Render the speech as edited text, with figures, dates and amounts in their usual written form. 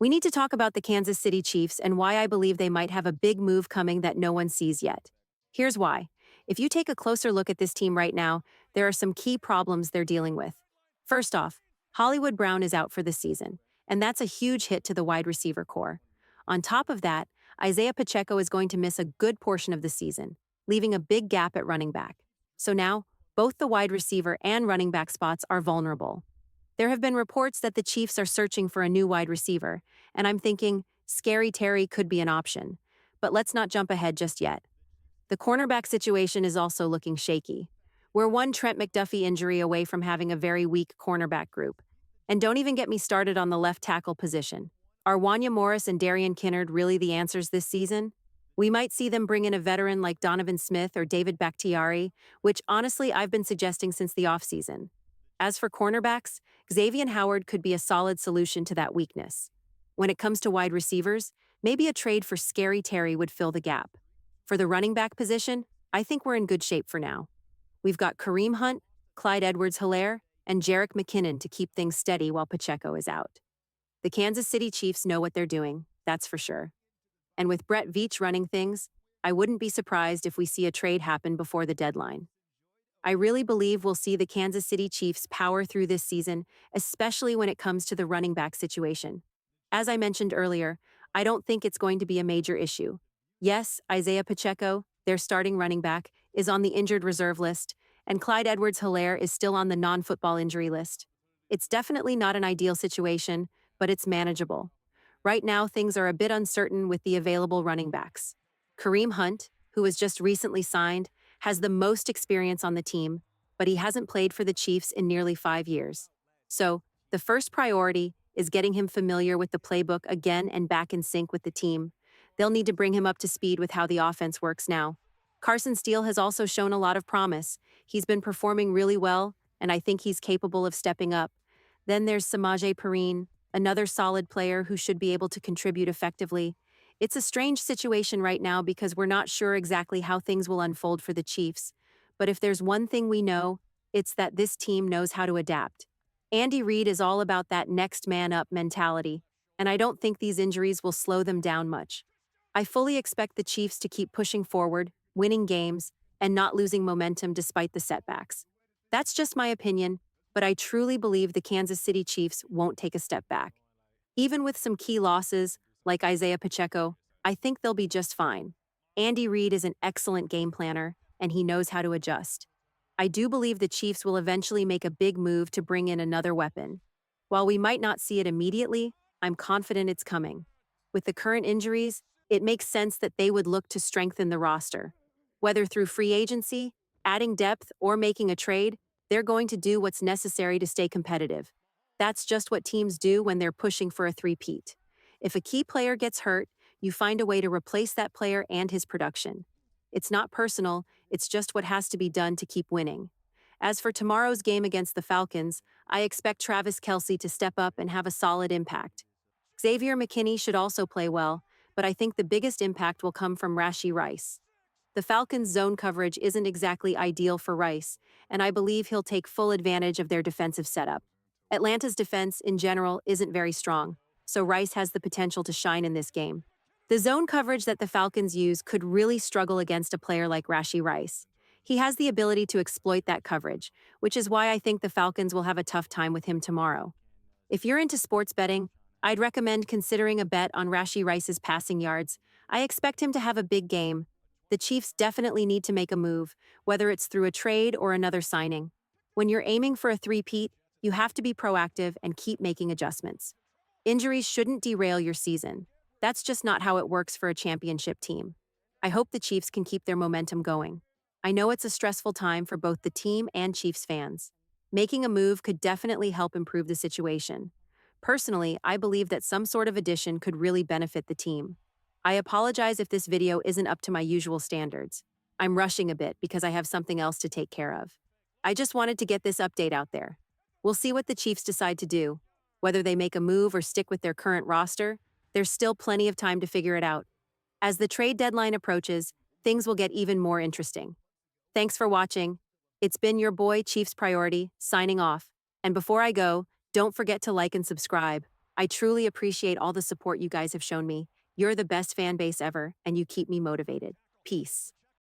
We need to talk about the Kansas City Chiefs and why I believe they might have a big move coming that no one sees yet. Here's why. If you take a closer look at this team right now, there are some key problems they're dealing with. First off, Hollywood Brown is out for the season, and that's a huge hit to the wide receiver core. On top of that, Isaiah Pacheco is going to miss a good portion of the season, leaving a big gap at running back. So now, both the wide receiver and running back spots are vulnerable. There have been reports that the Chiefs are searching for a new wide receiver, and I'm thinking Scary Terry could be an option. But let's not jump ahead just yet. The cornerback situation is also looking shaky. We're one Trent McDuffie injury away from having a very weak cornerback group. And don't even get me started on the left tackle position. Are Wanya Morris and Darian Kinnard really the answers this season? We might see them bring in a veteran like Donovan Smith or David Bakhtiari, which honestly I've been suggesting since the offseason. As for cornerbacks, Xavier Howard could be a solid solution to that weakness. When it comes to wide receivers, maybe a trade for Scary Terry would fill the gap. For the running back position, I think we're in good shape for now. We've got Kareem Hunt, Clyde Edwards-Helaire, and Jerick McKinnon to keep things steady while Pacheco is out. The Kansas City Chiefs know what they're doing, that's for sure. And with Brett Veach running things, I wouldn't be surprised if we see a trade happen before the deadline. I really believe we'll see the Kansas City Chiefs power through this season, especially when it comes to the running back situation. As I mentioned earlier, I don't think it's going to be a major issue. Yes, Isaiah Pacheco, their starting running back, is on the injured reserve list, and Clyde Edwards-Helaire is still on the non-football injury list. It's definitely not an ideal situation, but it's manageable. Right now, things are a bit uncertain with the available running backs. Kareem Hunt, who was just recently signed, has the most experience on the team, but he hasn't played for the Chiefs in nearly 5 years. So, the first priority is getting him familiar with the playbook again and back in sync with the team. They'll need to bring him up to speed with how the offense works now. Carson Steele has also shown a lot of promise. He's been performing really well, and I think he's capable of stepping up. Then there's Samaje Perine, another solid player who should be able to contribute effectively. It's a strange situation right now because we're not sure exactly how things will unfold for the Chiefs. But if there's one thing we know, it's that this team knows how to adapt. Andy Reid is all about that next man up mentality, and I don't think these injuries will slow them down much. I fully expect the Chiefs to keep pushing forward, winning games, and not losing momentum despite the setbacks. That's just my opinion, but I truly believe the Kansas City Chiefs won't take a step back. Even with some key losses, like Isaiah Pacheco, I think they'll be just fine. Andy Reid is an excellent game planner, and he knows how to adjust. I do believe the Chiefs will eventually make a big move to bring in another weapon. While we might not see it immediately, I'm confident it's coming. With the current injuries, it makes sense that they would look to strengthen the roster. Whether through free agency, adding depth, or making a trade, they're going to do what's necessary to stay competitive. That's just what teams do when they're pushing for a three-peat. If a key player gets hurt, you find a way to replace that player and his production. It's not personal, it's just what has to be done to keep winning. As for tomorrow's game against the Falcons, I expect Travis Kelce to step up and have a solid impact. Xavier McKinney should also play well, but I think the biggest impact will come from Rashee Rice. The Falcons' zone coverage isn't exactly ideal for Rice, and I believe he'll take full advantage of their defensive setup. Atlanta's defense, in general, isn't very strong, so Rice has the potential to shine in this game. The zone coverage that the Falcons use could really struggle against a player like Rashee Rice. He has the ability to exploit that coverage, which is why I think the Falcons will have a tough time with him tomorrow. If you're into sports betting, I'd recommend considering a bet on Rashee Rice's passing yards. I expect him to have a big game. The Chiefs definitely need to make a move, whether it's through a trade or another signing. When you're aiming for a three-peat, you have to be proactive and keep making adjustments. Injuries shouldn't derail your season. That's just not how it works for a championship team. I hope the Chiefs can keep their momentum going. I know it's a stressful time for both the team and Chiefs fans. Making a move could definitely help improve the situation. Personally, I believe that some sort of addition could really benefit the team. I apologize if this video isn't up to my usual standards. I'm rushing a bit because I have something else to take care of. I just wanted to get this update out there. We'll see what the Chiefs decide to do. Whether they make a move or stick with their current roster, there's still plenty of time to figure it out. As the trade deadline approaches, things will get even more interesting. Thanks for watching. It's been your boy, Chiefs Priority, signing off. And before I go, don't forget to like and subscribe. I truly appreciate all the support you guys have shown me. You're the best fan base ever, and you keep me motivated. Peace.